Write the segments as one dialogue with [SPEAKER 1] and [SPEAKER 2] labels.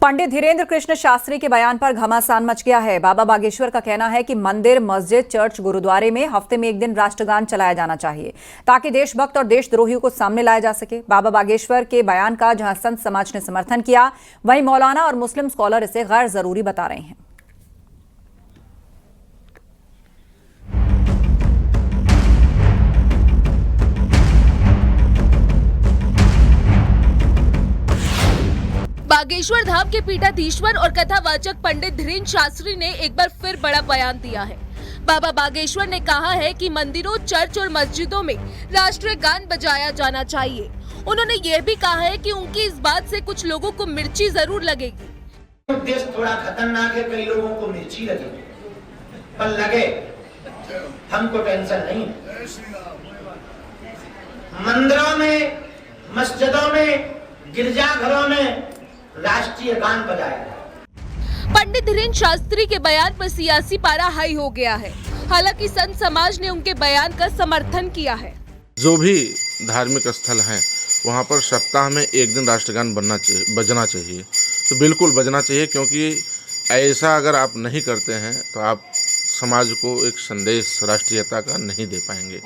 [SPEAKER 1] पंडित धीरेन्द्र कृष्ण शास्त्री के बयान पर घमासान मच गया है। बाबा बागेश्वर का कहना है कि मंदिर, मस्जिद, चर्च, गुरुद्वारे में हफ्ते में एक दिन राष्ट्रगान चलाया जाना चाहिए ताकि देशभक्त और देशद्रोहियों को सामने लाया जा सके। बाबा बागेश्वर के बयान का जहां संत समाज ने समर्थन किया, वहीं मौलाना और मुस्लिम स्कॉलर इसे गैर जरूरी बता रहे हैं।
[SPEAKER 2] बागेश्वर धाम के पीठाधीश्वर और कथावाचक पंडित धीरेन्द्र शास्त्री ने एक बार फिर बड़ा बयान दिया है। बाबा बागेश्वर ने कहा है कि मंदिरों, चर्च और मस्जिदों में राष्ट्रीय गान बजाया जाना चाहिए। उन्होंने यह भी कहा है कि उनकी इस बात से कुछ लोगों को मिर्ची जरूर लगेगी।
[SPEAKER 3] देश थोड़ा खतरनाक है, कई लोगों को मिर्ची लगेगी, पर लगे, हमको टेंशन नहीं। मंदिरों में, मस्जिदों में, गिरजाघरों में राष्ट्रीय गान बजाया।
[SPEAKER 2] पंडित धीरेन्द्र शास्त्री के बयान पर सियासी पारा हाई हो गया है। हालांकि संत समाज ने उनके बयान का समर्थन किया है।
[SPEAKER 4] जो भी धार्मिक स्थल हैं, वहाँ पर सप्ताह में एक दिन राष्ट्रगान बजना चाहिए। तो बिल्कुल बजना चाहिए, क्योंकि ऐसा अगर आप नहीं करते हैं तो आप समाज को एक संदेश राष्ट्रीयता का नहीं दे पाएंगे।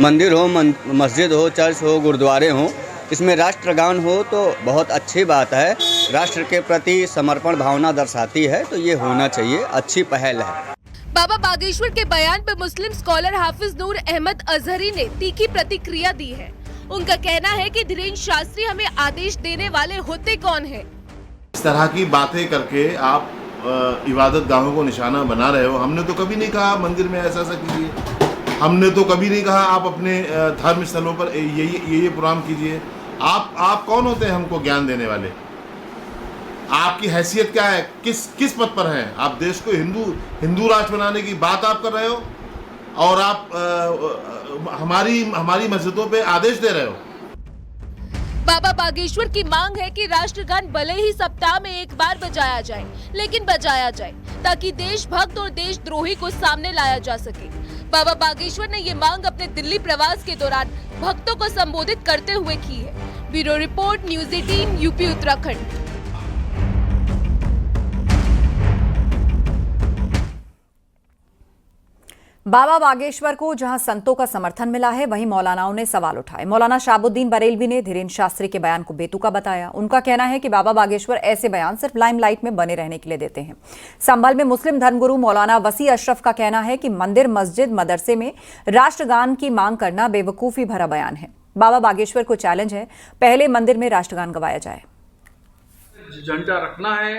[SPEAKER 5] मंदिर हो, मस्जिद हो, चर्च हो, गुरुद्वारे हो, इसमें राष्ट्रगान हो तो बहुत अच्छी बात है। राष्ट्र के प्रति समर्पण भावना दर्शाती है, तो ये होना चाहिए, अच्छी पहल है।
[SPEAKER 2] बाबा बागेश्वर के बयान पर मुस्लिम स्कॉलर हाफिज नूर अहमद अजहरी ने तीखी प्रतिक्रिया दी है। उनका कहना है कि धीरेन्द्र शास्त्री हमें आदेश देने वाले होते कौन हैं?
[SPEAKER 6] इस तरह की बातें करके आप इबादत गाहों को निशाना बना रहे हो। हमने तो कभी नहीं कहा मंदिर में ऐसा कीजिए, हमने तो कभी नहीं कहा आप अपने धर्म स्थलों पर ये प्रोग्राम कीजिए। आप कौन होते हैं हमको ज्ञान देने वाले? आपकी हैसियत क्या है? किस पद पर हैं? आप देश को हिंदू राष्ट्र बनाने की बात आप कर रहे हो और आप हमारी मस्जिदों पे आदेश दे रहे हो।
[SPEAKER 2] बाबा बागेश्वर की मांग है कि राष्ट्रगान भले ही सप्ताह में एक बार बजाया जाए, लेकिन बजाया जाए ताकि देशभक्त और देशद्रोही को सामने लाया जा सके। बाबा बागेश्वर ने ये मांग अपने दिल्ली प्रवास के दौरान भक्तों को संबोधित करते हुए की है। Bureau report, news 18, UP Uttarakhand.
[SPEAKER 1] Baba Bageshwar को जहां संतों का समर्थन मिला है, वहीं मौलानाओं ने सवाल उठाए। मौलाना शाहबुद्दीन बरेलवी ने धीरेन्द्र शास्त्री के बयान को बेतुका बताया। उनका कहना है कि बाबा बागेश्वर ऐसे बयान सिर्फ लाइमलाइट में बने रहने के लिए देते हैं। संभल में मुस्लिम धर्मगुरु मौलाना वसी अशरफ का कहना है कि मंदिर, मस्जिद, मदरसे में राष्ट्रगान की मांग करना बेवकूफ़ी भरा बयान है। बाबा बागेश्वर को चैलेंज है, पहले मंदिर में राष्ट्रगान गवाया जाए।
[SPEAKER 7] झंडा रखना है,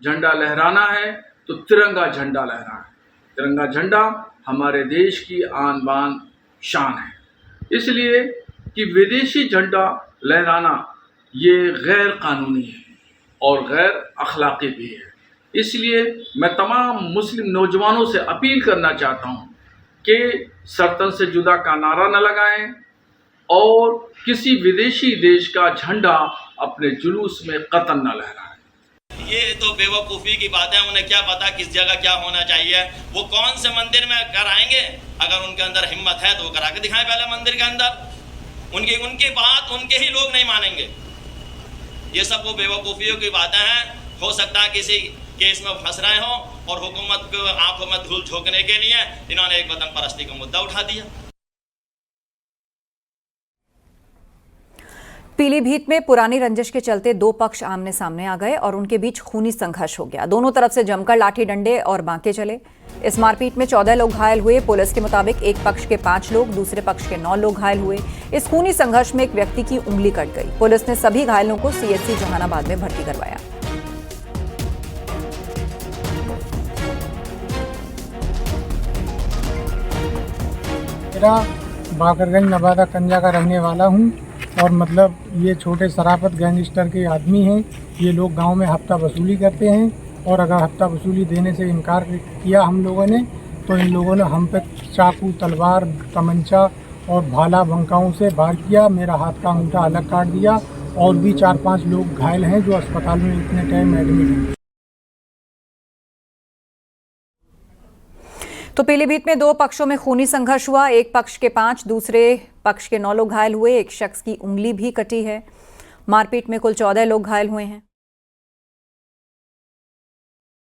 [SPEAKER 7] झंडा लहराना है तो तिरंगा झंडा लहराना है। तिरंगा झंडा हमारे देश की आन बान शान है। इसलिए कि विदेशी झंडा लहराना ये गैर कानूनी है और गैर अखलाकी भी है। इसलिए मैं तमाम मुस्लिम नौजवानों से अपील करना चाहता हूँ कि सरतन से जुदा का नारा न लगाएं और किसी विदेशी देश का झंडा अपने जुलूस में कतई न लहराएं।
[SPEAKER 8] ये तो बेवकूफ़ी की बात है। उन्हें क्या पता किस जगह क्या होना चाहिए। वो कौन से मंदिर में कराएंगे? अगर उनके अंदर हिम्मत है तो वो करा के दिखाएं पहले मंदिर के अंदर। उनकी बात उनके ही लोग नहीं मानेंगे। ये सब वो बेवकूफ़ियों की बातें हैं। हो सकता है किसी केस में फंस रहे हो और हुकूमत को आंखों में धूल झोंकने के लिए इन्होंने एक वतन परस्ती का मुद्दा उठा दिया।
[SPEAKER 1] पीलीभीत में पुरानी रंजिश के चलते दो पक्ष आमने सामने आ गए और उनके बीच खूनी संघर्ष हो गया। दोनों तरफ से जमकर लाठी डंडे और बांके चले। इस मारपीट में 14 लोग घायल हुए। पुलिस के मुताबिक एक पक्ष के 5 लोग, दूसरे पक्ष के 9 लोग घायल हुए। इस खूनी संघर्ष में एक व्यक्ति की उंगली कट गई। पुलिस ने सभी घायलों को सीएचसी जहानाबाद में भर्ती करवाया।
[SPEAKER 9] मेरा बाकरगंज नवादा कंजा का रहने वाला हूँ और मतलब ये छोटे शराफत गैंगस्टर के आदमी हैं। ये लोग गांव में हफ्ता वसूली करते हैं और अगर हफ्ता वसूली देने से इनकार किया हम लोगों ने तो इन लोगों ने हम पे चाकू, तलवार, तमंचा और भाला बंकाओं से वार किया। मेरा हाथ का अंगूठा अलग काट दिया और भी 4-5 लोग घायल हैं जो अस्पताल में इतने टाइम एडमिट हैं।
[SPEAKER 1] तो पीलीभीत में दो पक्षों में खूनी संघर्ष हुआ। एक पक्ष के 5, दूसरे पक्ष के 9 लोग घायल हुए। एक शख्स की उंगली भी कटी है। मारपीट में कुल 14 लोग घायल हुए हैं।